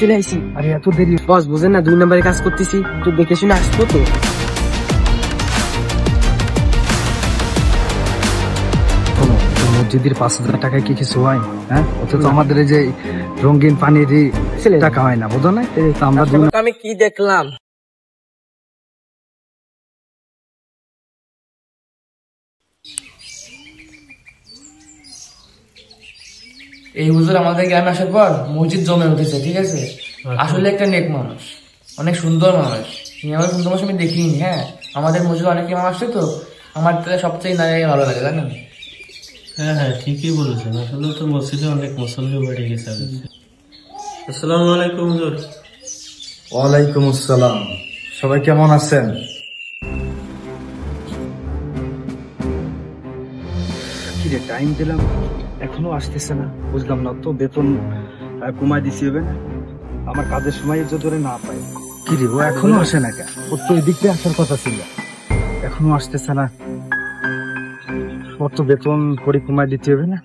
চলে আইসি। আরে এত দেরি বস, বুঝেন না 2 নম্বরে কাজ করতেছি, তো দেখে শুনে আসবো তো। মসজিদের 5,000 টাকায় কি কিছু হয়? হ্যাঁ, অথচ আমাদের এই যে রঙিন পানির টাকা হয় না, বুঝো না? আমরা আমি কি দেখলাম, এই হুজুর আমাদের গ্রামে আসার পর মসজিদ জমে উঠেছে, ঠিক আছে। আসলে একটা নেক মানুষ, অনেক সুন্দর মানুষ। আমার সুন্দর মানুষ আমি দেখিনি। হ্যাঁ, আমাদের মসজিদে অনেক ইমাম আসছে, তো আমার তাদের সবচেয়ে না ভালো লাগে, জানেন। হ্যাঁ হ্যাঁ, ঠিকই বলেছেন। আসলে তো মসজিদে অনেক মুসল্লি বেড়ে গেছে। আসসালামু আলাইকুম হুজুর। ওয়ালাইকুম আসসালাম। সবাই কেমন আছেন? কি রে, টাইম দিলাম এখনো আসতেছে না, বুঝলাম না তো। বেতন কমাই দিছি হবে না, আমার কাজের সময় ধরে না পাই। কি রে, ও এখনো আসে না কেন? ওর তো এদিক দিয়ে আসার কথা ছিল, এখনো আসতেছে না। ওর তো বেতন করে কমাই দিতে হবে না।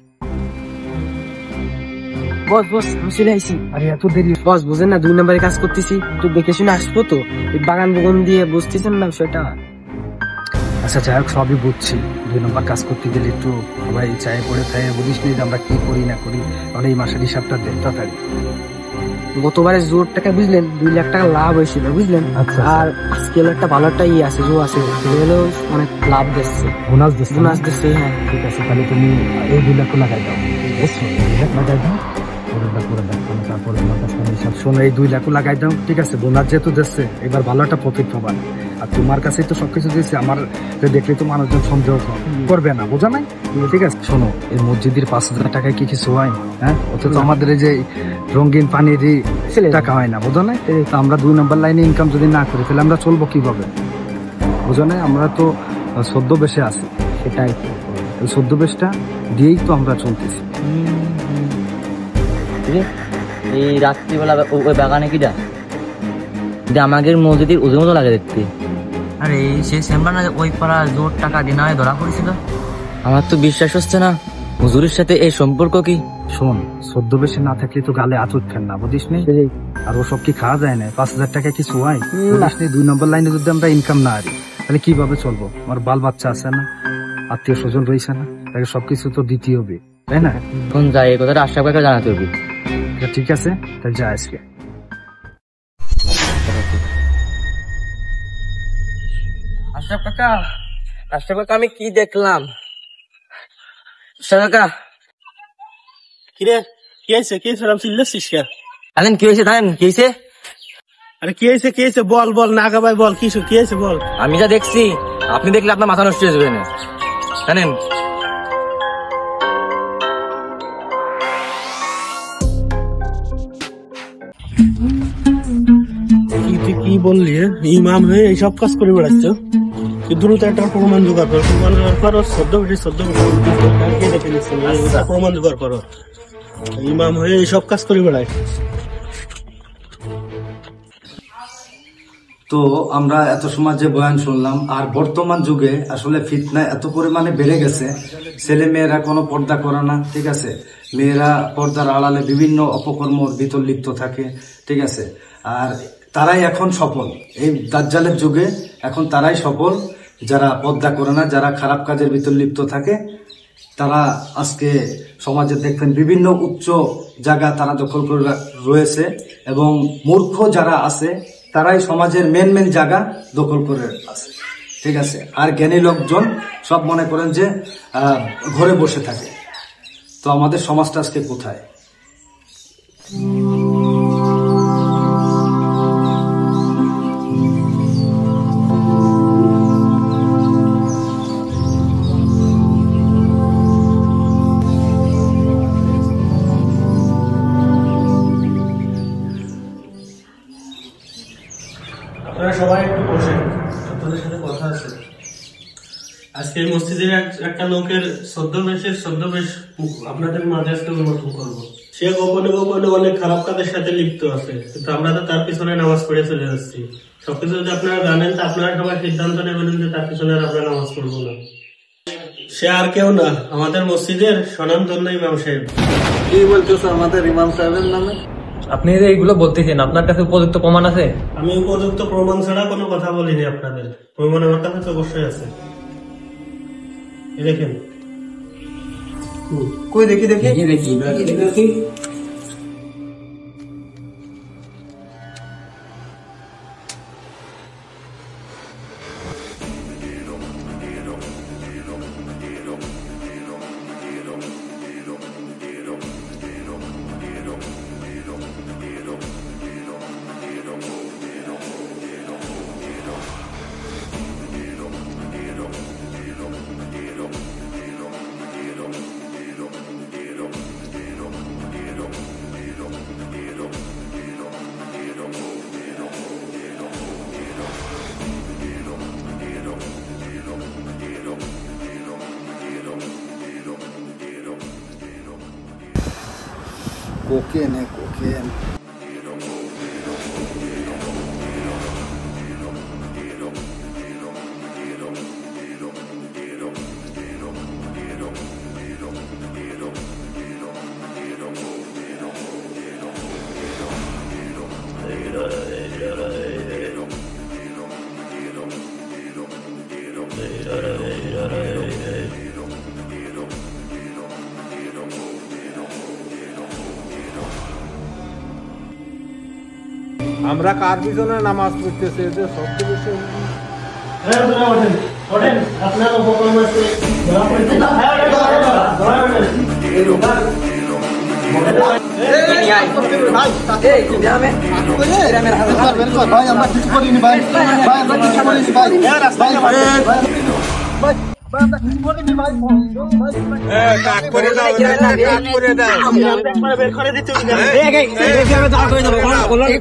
বস বস আমি চলে আইসি। আরে এত দেরি বস, বুঝেন না 2 নম্বরে কাজ করতেছি, তো দেখে শুনে আসবো তো। এই বাগান বগন দিয়ে বুঝতেছেন না বিষয়টা। আচ্ছা যাই হোক, সবই বুঝছি। 2 নম্বর কাজ করতে গেলে একটু সবাই চায়ে পড়ে থাকে, বুঝিস নি যে আমরা কি করি না করি। মানে এই মাসের হিসাবটা দেখতে পারি। গতবারে জোর টাকা বুঝলেন 2 লাখ টাকা লাভ হয়েছিল, বুঝলেন। আচ্ছা। আর আজকে একটা ভালো একটা আছে, জো আছে, অনেক লাভ দিচ্ছে, বোনাস দিচ্ছে। বোনাস দিচ্ছে। হ্যাঁ ঠিক আছে, তাহলে তুমি এই 2 লাখ লাগাই দাও। বুঝছো, 2 লাখ লাগাই দাও। করে দেখো, তারপরে তোমার কাছে হিসাব শোনো, এই 2 লাখ লাগাই দাও। ঠিক আছে, বোনাস যেহেতু দিচ্ছে, এবার ভালো একটা প্রফিট পাবা। আর তোমার কাছেই তো সবকিছু দিয়েছি, আমার দেখলে তো মানুষজন সন্দেহ করবে না, বোঝা নাই? ঠিক আছে, শোনো, এই মসজিদের 5,000 টাকায় কি কিছু হয়? হ্যাঁ, অথচ আমাদের এই যে রঙিন পানির টাকা হয় না, বোঝা নাই? আমরা 2 নম্বর লাইনে ইনকাম যদি না করি, তাহলে আমরা চলবো কিভাবে? বোঝা নাই? আমরা তো ছদ্মবেশে আছি, সেটাই। এই ছদ্মবেশটা দিয়েই তো আমরা চলতেছি। এই রাত্রিবেলা ওই বাগানে কিটা আমাদের মসজিদের ওদের মতো লাগে দেখতে। আরে সে চেম্বার না, ওই পাড়া জোর টাকা দিনা হয় ধরা পড়েছিল। আমার তো বিশ্বাস হচ্ছে না, হুজুরের সাথে এই সম্পর্ক কি? শোন, ছদ্মবেশে না থাকলে তো গালে আঁচড় ফেল না, বুঝিস নি? আর ওসব কি খাওয়া যায় না? 5,000 টাকা কিছু হয়? বুঝিস নি? 2 নম্বর লাইনে যদি আমরা ইনকাম না হারি, তাহলে কিভাবে চলবো? আমার বাল বাচ্চা আছে না, আত্মীয় স্বজন রয়েছে না, তাকে সবকিছু তো দিতে হবে, তাই না? কোন যায় এই কথাটা আশরাফ কাকা জানাতে হবে। ঠিক আছে, তাহলে যা আজকে। আশরাফ কাকা, আশরাফ কাকা আমি কি দেখলাম। আশরাফ কাকা, কিরে, কি হয়েছে? কি হয়েছে? চিল্লাচ্ছিস কে? জানেন কি হয়েছে? জানেন কি হয়েছে? আরে কি হয়েছে? কি হয়েছে? বল বল, না গাবাই বল, কি হয়েছে বল। আমি যা দেখছি, আপনি দেখলে আপনার মাথা নষ্ট হয়ে যাবে না, জানেন। তুই কি বললি? ইমাম হয়ে এইসব কাজ করে বেড়াচ্ছ? তুই দ্রুত একটা প্রমাণ জোগাড় করো। প্রমাণ জোগাড় করো, প্রমাণ জোগাড় করো। ইমাম হয়ে এইসব কাজ করে বেড়ায়। তো আমরা এত সময় যে বয়ান শুনলাম, আর বর্তমান যুগে আসলে ফিতনা এত পরিমাণে বেড়ে গেছে, ছেলে মেয়েরা কোনো পর্দা করে না, ঠিক আছে। মেয়েরা পর্দার আড়ালে বিভিন্ন অপকর্ম ভিতর লিপ্ত থাকে, ঠিক আছে। আর তারাই এখন সফল, এই দাজ্জালের যুগে এখন তারাই সফল, যারা পর্দা করে না, যারা খারাপ কাজের ভিতর লিপ্ত থাকে। তারা আজকে সমাজে দেখবেন বিভিন্ন উচ্চ জায়গা তারা দখল করে রয়েছে, এবং মূর্খ যারা আছে তারাই সমাজের মেন জায়গা দখল করে আছে, ঠিক আছে। আর জ্ঞানী লোকজন সব মনে করেন যে ঘরে বসে থাকে। তো আমাদের সমাজটা আজকে কোথায়? আপনারা সবাই একটু বসেন, আপনাদের সাথে কথা আছে। আজকে মসজিদের একটা লোকের ছদ্মবেশ আপনাদের মাঝে আজকে উন্মোচন করবো। সে গোপনে গোপনে অনেক খারাপ কাজের সাথে লিপ্ত আছে, কিন্তু আমরা তো তার পিছনে নামাজ পড়ে চলে যাচ্ছি। সবকিছু যদি আপনারা জানেন, তো আপনারা সবাই সিদ্ধান্ত নেবেন যে তার পিছনে আর আমরা নামাজ পড়বো না। সে আর কেউ না, আমাদের মসজিদের স্বনামধন্য ইমাম সাহেব। কি বলতেছো আমাদের ইমাম সাহেবের নামে? আপনি যে এইগুলো বলতেছেন, আপনার কাছে উপযুক্ত প্রমাণ আছে? আমি উপযুক্ত প্রমাণ ছাড়া কোনো কথা বলিনি আপনাদের। প্রমাণ আমার কাছে তো অবশ্যই আছে। এই দেখেন। কই দেখি দেখি দেখি। Cocaine cocaine. আমরা কার পিছনে নামাজ পড়তেছে যে শব্দ বেশি? আপনার উপকরণ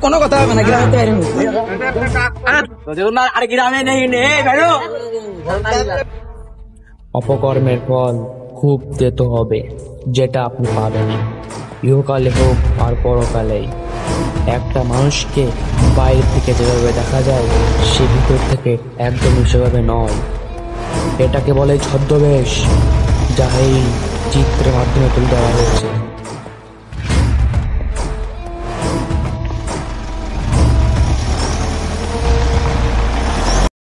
কোনো কথা হবে না, আর গ্রামে নেই। অপকর্মের ফল খুব তেতো হবে, যেটা আপনি পাবেন ইহকালে হোক আর পরকালেই। একটা মানুষকে বাইরে থেকে যেভাবে দেখা যায়, সে ভিতর থেকে একদমই সেভাবে নয়। এটাকে বলে ছদ্মবেশ, যা এই চিত্রের মাধ্যমে তুলে ধরা হয়েছে।